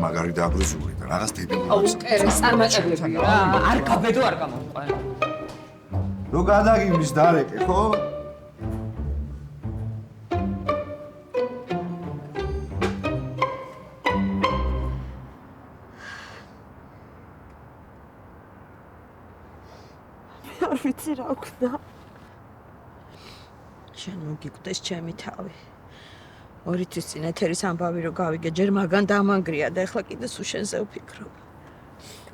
მაგარი დააბრუნებული და რაღაც დედებული. აუ, კერეს წარმატებები რა. არ გაბედო არ გამოყვე. რო გადაგივლის დარეკე, ხო? არ ვიცი რა ვქნა. შენ მოგიკვდეს ჩემი თავი. 2 თვის წინ ეთერის ამბავი რო გავიგე, ჯერ მაგან დამანგრია და ეხლა კიდე სულ შენზე ვფიქრობ.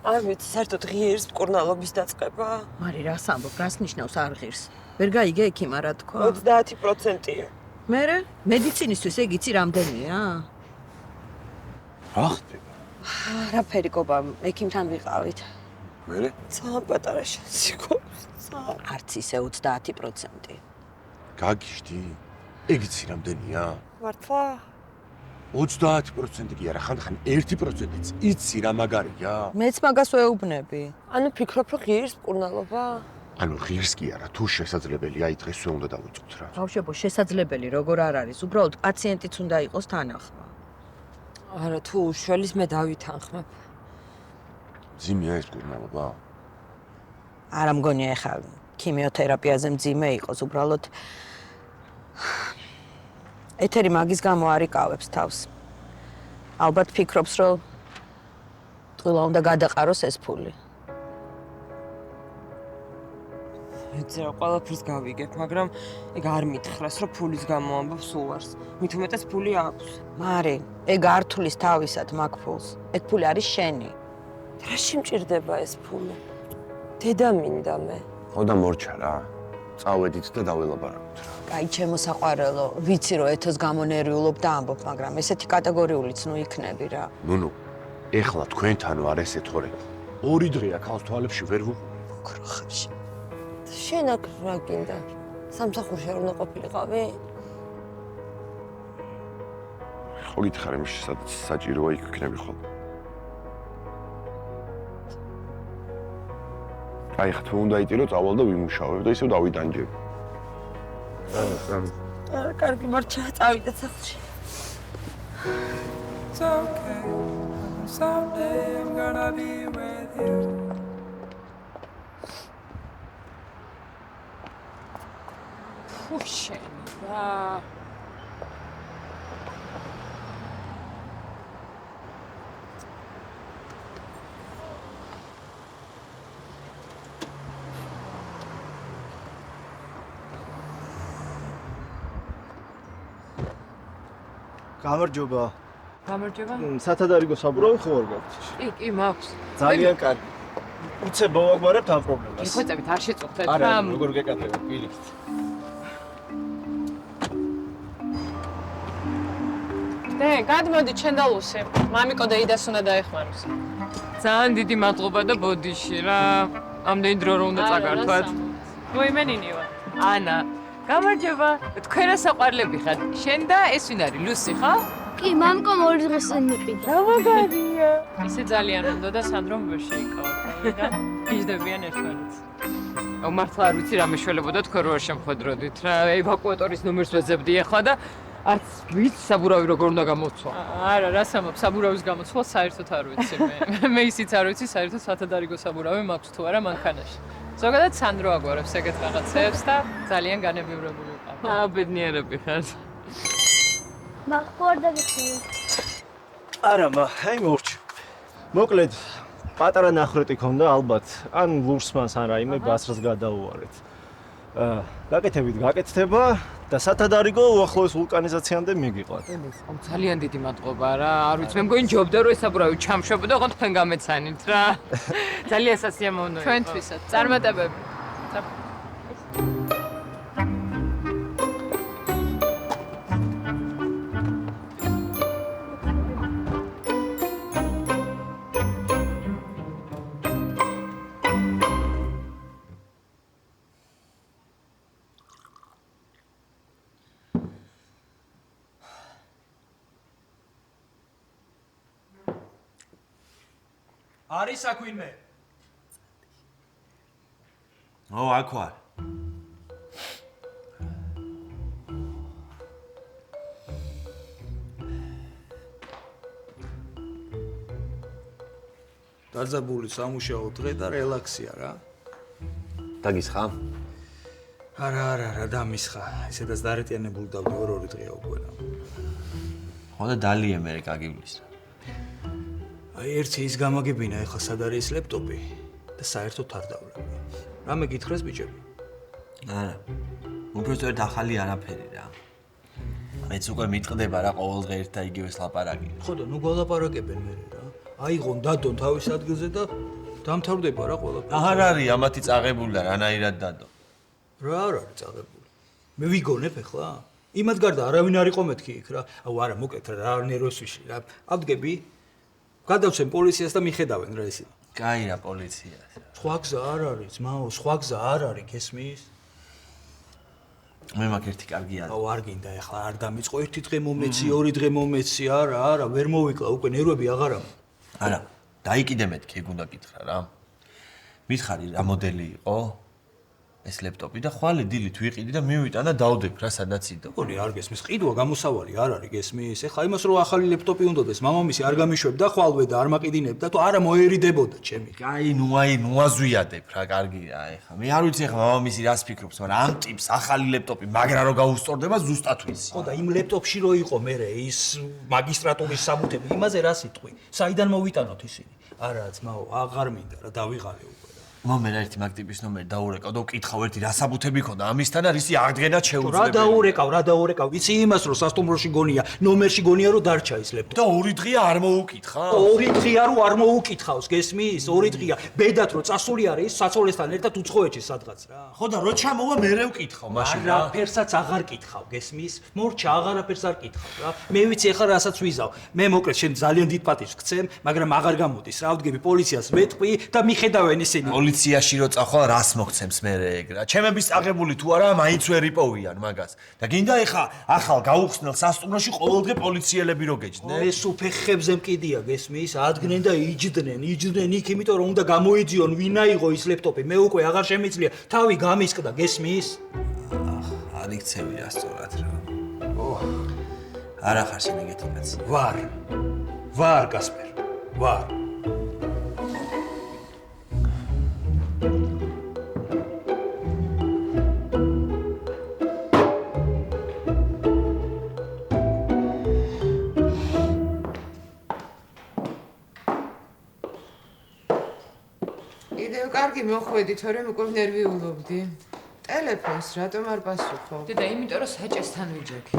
არ ვიცი, საერთოდ ღირს მკურნალობის დაწყება. მარი რას ამბობ, რას ნიშნავს არ ღირს? ვერ გაიგე ექიმა რა თქვა? 30%. მერე მედიცინისთვის ეგ იცი რამდენია? რა ხდება? არაფერი კობა, ექიმთან ვიყავით. მერე? ძალიან პატარა შანსი გვაქვს. არც ისე 30%. გაგიშდი? ეგ იცი რამდენია? მართლა? 30% კი არა, ხან 1%-იც იცი რა მაგარია? მეც მაგას ვეუბნები. ანუ ფიქრობ, რომ ღირს მკურნალობა? ანუ ღირს კი არა, თუ შესაძლებელია, აი დღესვე უნდა დავიწყოთ რა. ბავშვებო, შესაძლებელი როგორ არ არის, უბრალოდ პაციენტიც უნდა იყოს თანახმა. არა, თუ უშველის მე დავითანხმებ. ძიმია ეს მკურნალობა? არა მგონია ეხლა ქიმიოთერაპიაზე მძიმე იყოს, უბრალოდ ეთერი მაგის გამო არ იკავებს თავს. ალბათ ფიქრობს, რომ ტყილა უნდა გადაყაროს ეს ფული. ეცე რა ყველაფერს გავიგებ, მაგრამ ეგ არ მითხრას, რომ ფულის გამო ამბობს უარს. მით უმეტეს ფული აქვს. მარი, ეგ არ თulis თავისად მაგ ფულს. ეგ ფული არის შენი. რაში მჭირდება ეს ფული? დედა მინდა მე. ხო და მორჩა რა. წავედით და დაველაპარაკოთ რა. კაი, ჩემო საყვარელო, ვიცი რომ ეთოს გამო ნერვიულობ და ამბობ, მაგრამ ესეთი კატეგორიულიც ნუ იქნები რა. ნუნუ, ეხლა თქვენთან ვარ ესე თორე. 2 დღეა ქალს თვალებში ვერ ვუყურებ. ქროხში. შენ აქ რა გინდა? სამსახურში არ უნდა ყოფილიყავი? ხო გითხარი მის სადაც საჭიროა იქ ვიქნები ხოლმე. აი ხა თუ უნდა იტირო წავალ და ვიმუშავებ და ისევ დავიტანჯებ. არა, კარგი, მარჩა, წავიდე სახლში. It's okay. Someday I'm gonna be with you. ფუშენ რა. გამარჯობა. გამარჯობა. სათადარიგო საბურავი ხო არ გაქვს? კი, მაქვს. ძალიან კარგი. უცებ მოვაგვარებთ ამ პრობლემას. იხვეწებით არ შეწუხდეთ არა, რა. როგორ გეკეთებთ პირიქით. დე, გადმოდი ჩვენ და ლუსი. მამიკო და იდას უნდა დაეხმაროს. ძალიან დიდი მადლობა და ბოდიში რა. ამდენი დრო რომ უნდა წაგართვათ. მოიმენინი ვარ. ანა, გამარჯობა. თქვენ რა საყვარლები ხართ? შენ და ეს ვინ არის? ლუსი ხო? კი, მამიკომ 2 დღეს წინ მიყიდა. რა მაგარია. ისე ძალიან უნდა და სანდრომ ვერ შეიკავა. და იჯდებიან ერთმანეთს. აუ მართლა არ ვიცი რა მეშველებოდა თქვენ რო არ შემხვედროდით რა. ევაკუატორის ნომერს ვეძებდი ახლა და არც ვიცი საბურავი როგორ უნდა გამოცვა. არა, რას ამბობ, საბურავის გამოცვლა საერთოდ არ ვიცი მე. მე ისიც არ ვიცი, საერთოდ სათადარიგო საბურავი მაქვს თუ არა მანქანაში. ზოგადად სანდრო აგვარებს ეგეთ რაღაცებს და ძალიან განებივრებული ვიყავ. აა ბედნიერები ხართ. მაგ გიხდი. არა, აი მოვჭი. მოკლედ, პატარა ნახრეტი ქონდა ალბათ, ან ლურსმანს ან რაიმე გასრას გადაუვარეთ. გაკეთებით გაკეთდება და სათადარიგო უახლოეს ვულკანიზაციამდე მიგიყვათ. აუ ძალიან დიდი მადლობა რა. არ ვიცი, მე მგონი ჯობდა რომ ეს საბურავი ჩამშვებოდა, ოღონდ თქვენ გამეცანით რა. ძალიან სასიამოვნოა. ჩვენთვისაც წარმატებები. არის აქვინმე? აქ ვარ. დაძაბული სამუშაო დღე და რელაქსია რა. დაგისხა? არა, დამისხა. ისედაც დარეტიანებული დავდე ორი დღეა უკვე. ხო და დალიე მე გაგივლის. აი ერთი ის გამაგებინა ეხლა სად არის ლეპტოპი და საერთოდ არ დავლები. რამე გითხრეს ბიჭები? არა. უბრალოდ ახალი არაფერი რა. მეც უკვე მიტყდება რა ყოველ დღე ერთ და იგივეს ლაპარაკი. ხო და ნუ გვალაპარაკებენ მე რა. აიღონ დადონ თავის ადგილზე და დამთავრდება რა ყველაფერი. აღარ არის ამათი წაღებული და რანაირად დადო. რა არ არის წაღებული? მე ვიგონებ ეხლა? იმათ გარდა არავინ არ იყო მეთქი იქ რა. აუ არა მოკეთ რა ნერვოსში რა. ავდგები? გადავცემ პოლიციას და მიხედავენ რა ისინი. კაი რა პოლიცია. სხვა გზა არ არის, მაო, სხვა გზა არ არის, გესმის? მე მაგ ერთი კარგი არის. აუ არ გინდა ეხლა არ დამიწყო ერთი დღე მომეცი, ორი დღე მომეცი, არა, ვერ მოვიკლა, უკვე ნერვები აღარ ამ. არა, დაიკიდე მეთქი, ეგ უნდა გითხრა რა. მითხარი რა მოდელი იყო? ეს ლეპტოპი და ხვალე დილით ვიყიდი და მივიტანა დავდებ რა სადაც იდო. გონი არ გესმის, ყიდვა გამოსავალი არ არის, გესმის? ეხლა იმას რომ ახალი ლეპტოპი უნდადეს, მამამისი არ გამიშვებდა ხვალვე და არ მაყიდინებდა, თუ არა მოერიდებოდა ჩემი. კაი, ნუ აზვიადებ რა, კარგი რა, ეხლა. მე არ ვიცი ეხლა მამამისი რას ფიქრობს, მაგრამ ამ ტიპს ახალი ლეპტოპი მაგრა რო გაუსწორდება ზუსტად ვიცი. ხო და იმ ლეპტოპში რო იყო მე ის მაგისტრატურის საბუთები, იმაზე რა სიტყვი? საიდან მოვიტანოთ ისინი? არა, ძმაო, აღარ მინდა რა დავიღალე უკვე. მომე რა ერთი მაგ ტიპის ნომერი დაურეკავ და ვკითხავ ერთი რა საბუთები ქონდა ამისთან და რისი აღდგენა შეუძლებელი. რა დაურეკავ, ვიცი იმას რომ სასტუმროში გონია, ნომერში გონია რომ დარჩა ის ლეპტოპი. და ორი დღეა არ მოუკითხავს? ორი დღეა რომ არ მოუკითხავს, გესმის? ორი დღეა. ბედათ რომ წასული არის საცოლესთან ერთად უცხოეთში სადღაც რა. ხო და რო ჩამოვა მე ვკითხავ მაშინ რა. არაფერსაც აღარ კითხავ, გესმის? მორჩა აღარაფერს არ კითხავ რა. მე ვიცი ახლა რასაც ვიზავ. მე მოკლედ შენ ძალიან დიდ პატივს გცემ, მაგრამ აღარ გამოდის რა. ვდგები პოლიციას ვეთყვი და მიხედავენ ისინი. პოლიციაში რო წახვალ რას მოგცემს მე ეგ რა. ჩემების წაღებული თუ არა მაინც ვერ იპოვიან მაგას. და გინდა ეხა ახალ გაუხსნელ სასტუმროში ყოველდღე პოლიციელები რო გეჯდნენ? ეს უფეხებზე მკიდია, გესმის? ადგნენ და იჯდნენ იქ, იმიტომ რომ უნდა გამოიძიონ ვინ აიღო ის ლეპტოპი. მე უკვე აღარ შემიძლია თავი გამისკდა, გესმის? არ იქცევი რა სწორად რა. არა ხარ შენ ეგეთი კაცი. ვარ კასპერ. ვარ. კარგი მოხვედი, თორემ უკვე ნერვიულობდი. ტელეფონს რატომ არ პასუხობ? დედა, იმიტომ რომ საჭესთან ვიჯექი.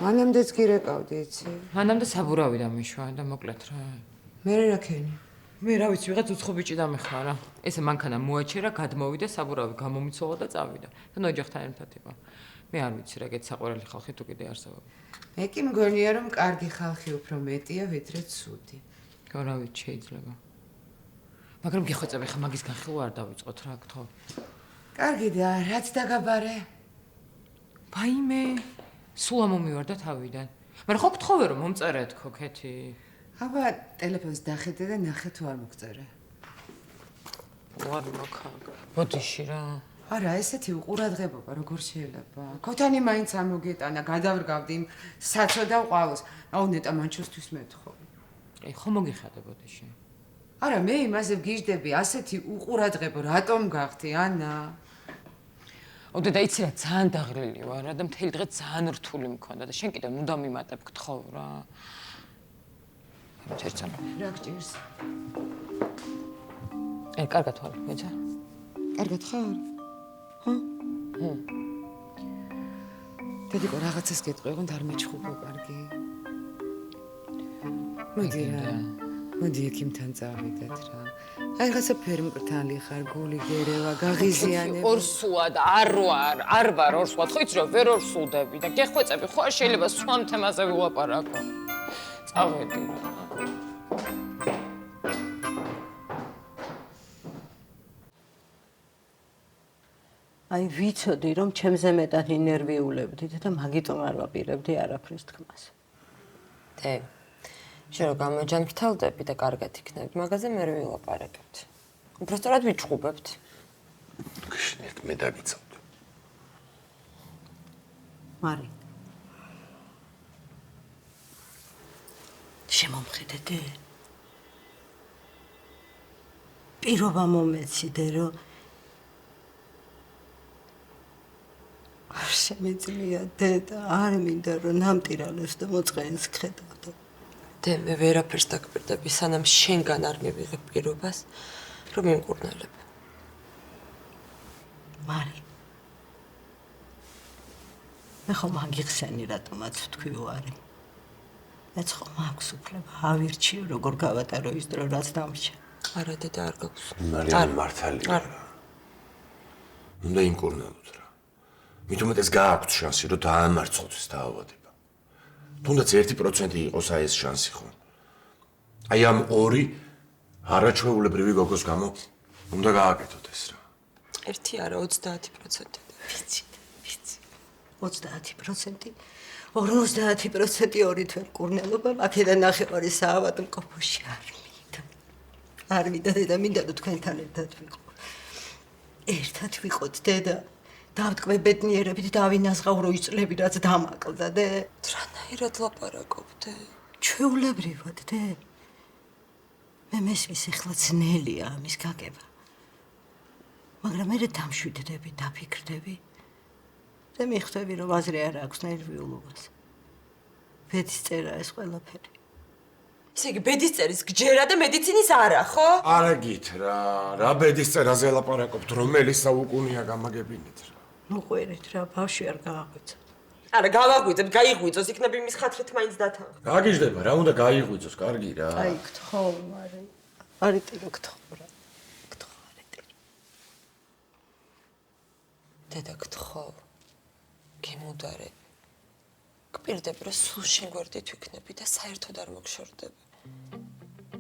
მანამდეც გირეკავდი, იცი? მანამდე საბურავი დამიშვა და მოკლედ რა. მე რა ქენი? მე რა ვიცი, ვიღაც უცხო ბიჭი დამეხმარა რა. ესე მანქანა მოაჩერა, გადმოვიდა, საბურავი გამომიცოლა და წავიდა. და ნოჯახთან ერთად იყო. მე არ ვიცი რა, ეგეთ საყვარელი ხალხი თუ კიდე არსებობს. მე კი მგონია რომ კარგი ხალხი უფრო მეტია, ვიდრე ცუდი. რა ვიცი, შეიძლება. მაგრამ გიხვეწები ხა მაგისგან ხილვა არ დავიწყოთ რა გთხოვ. კარგი და რაც დაგაბარე? ბაიმე, სულ ამომივარდა თავიდან. მაგრამ ხო გთხოვე რომ მომწერე თქო ქეთი. აბა ტელეფონს დახედე და ნახე თუ არ მოგწერე. ვარ მაქაგ. ბოდიში რა. არა, ესეთი უყურადღებობა როგორ შეიძლება? ქოთანი მაინც ამოგეტანა, გადავრგავდი საცო და ყავს. აუ ნეტა მანჩოსთვის მეთხოვი. აი ხო მოგიხადე ბოდიში. არა, მე იმაზე ვგიჟდები, ასეთი უყურადღებო რატომ გახდი, ანა? დედა, იცი რა, ძალიან დაღლილი ვარ რა და მთელი დღე ძალიან რთული მქონდა და შენ კიდე ნუ დამიმატებ გთხოვ რა. ჩერცამა. რა გჭირს? კარგად ვარ, მეცა. კარგად ხარ? ჰა? დედიკო, რაღაცას გეტყვი, ოღონდ არ მეჩხუბო, კარგი? მოდი რა. მოდი ექიმთან წავიდეთ რა. აი რაღაცა ფერმკრთალი ხარ, გული გერევა, გაღიზიანება. ორსუა და არ ვარ ორსუა. ხო იცი რა, ვერ ორსულდები და გეხვეწები, ხო არ შეიძლება სვამ თემაზე ვილაპარაკო. წავედი რა. აი ვიცოდი რომ ჩემზე მეტად ინერვიულებდით და მაგიტომ არ ვაპირებდი არაფრის თქმას. შენ რო გამოჯანმრთელდები და კარგად იქნები, მაგაზე მე ვილაპარაკებთ. უბრალოდ ვიჭხუბებთ. გიშნით მე დაგიცავდი. მარი. შემომხედეთე? პირობა მომეციდე, რომ არ შემეძლია დედა, არ მინდა რომ ნამტირალებს და მოწყენს ხედავდა. დე მე ვერაფერს დაგკვირდები, სანამ შენგან არ მივიღებ პირობას, რომ მიმკურნალებ. მარი. მე ხომ აგიხსენი რატომაც ვთქვი უარი. მეც ხომ აქვს უფლება ავირჩიო როგორ გავატარო ის დრო რაც დამრჩა. არა დედა არ გაქვს. მარიამ მართალია. უნდა იმკურნალოთ რა. მithumetes გააქვთ შანსი რომ დაამარცხოთ ეს დაავადება. თუნდაც 1% იყოს აი ეს შანსი ხო? აი ამ ორი არაჩვეულებრივი გოგოს გამო უნდა გააკეთოთ ეს რა. 1 არა 30%. ვიცი. 30%. 50% ორი თვე კურნელობა, აქედან ნახევარი საავადმყოფოში არ მინდა დედა, მინდა რომ თქვენთან ერთად ვიყო. ერთად ვიყოთ დედა. დავტყვე ბედნიერებით დავინაზღავრო ის წლები, რაც დამაკლდა დე. რანაირად ლაპარაკობდე? ჩვეულებრივად დე. მე მესმის ეხლა ძნელია ამის გაგება. მაგრამ მე დამშვიდდები, დაფიქრდები. და მიხვდები რომ აზრი არ აქვს ნერვიულობას. ბედის წერა ეს ყველაფერი. ისე იგი ბედის წერის გჯერა და მედიცინის არა, ხო? არა გით რა ბედის წერაზე ლაპარაკობთ, რომელი საუკუნეა გამაგებინეთ რა. ნუ ყვერით რა, ბავშვი არ გააღვიძა. არა, გავაღვიძებ, გაიღვიძოს, იქნებ იმის ხათრით მაინც დათანხმ. გაგიჟდება, რა უნდა გაიღვიძოს, კარგი რა. აი, გთხოვ, მაგრამ არიტირო გთხოვ რა. გთხოვ არიტირო. დედა გთხოვ. გემუდარე. გპირდები რომ სულ შენ გვერდით ვიქნები და საერთოდ არ მოგშორდები.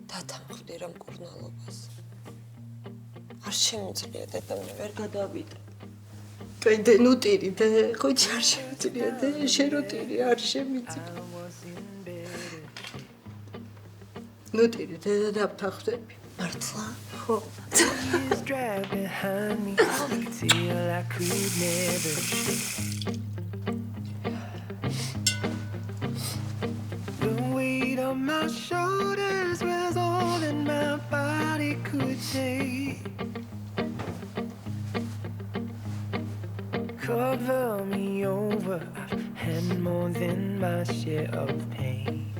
დათანხმდი რა მკურნალობას. არ შემიძლია დედა მე ვერ გადავიდე. პენდე ნუ ტირი და ხოჭი არ შემიძლია და შენ რო ტირი არ შემიძლია. ნუ ტირი და დავთანხმდები. მართლა? ხო. My shoulders was all that my body could take. Cover me over, I've had more than my share of pain.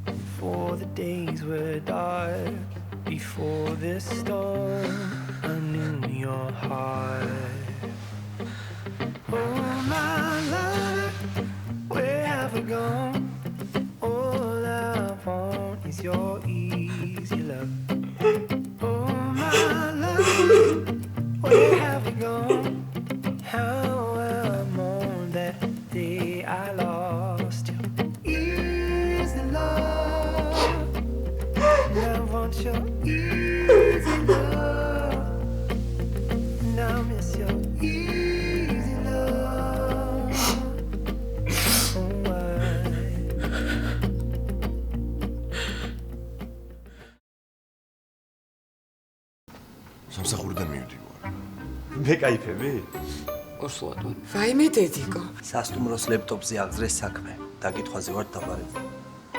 Before the days were dark, before the storm, I knew your heart. Oh my love, where have you gone? All I want is your easy love. Oh my love, where have you gone? How I mourn that day I lost you. Easy love, and I want your easy love, and I miss your easy love. სამსახურიდან მივდივარ. მე кайფები? ორსულად ვარ. ვაიმე დედიკო. სასტუმროს ლეპტოპზე აღძრეს საქმე. დაკითხვაზე ვარ დაბარებული.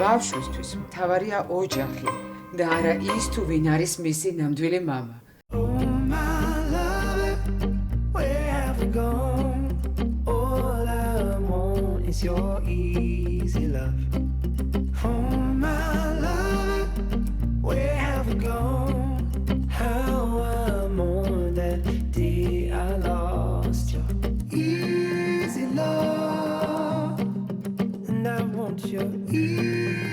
ბავშვისთვის მთავარია ოჯახი და არა ის თუ ვინ არის მისი ნამდვილი მამა. Oh my love, where have you gone? All I want is your easy love. Oh my love, where have you gone? How I mourn that day I lost your easy love, and I want your easy